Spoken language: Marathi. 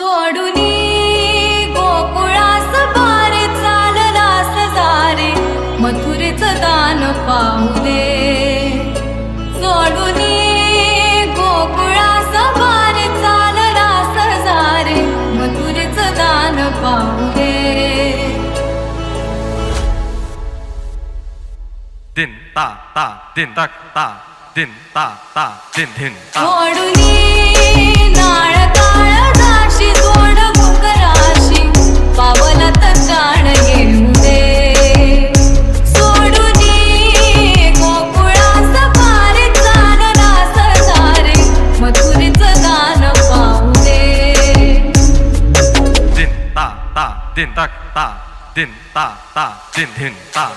सोडूनी गोकुळास बारे चाललास जारे मथुरेचं दान पाहू दे सोडूनी गोकुळास बारे चाललास जारे मथुरेचं दान पाहू दे दिन ता ता दिन तक ता दिन ता ता दिन दिन ता सोडूनी नाळ काळ दाशी जोड घुंगराशी पावलात जाण घेऊ दे सोडूनी गोकुळास बारे चाललास जारे मथुरेचं दान पाहू दे दिन ता ता दिन तक ता दिन ता ता दिन दिन ता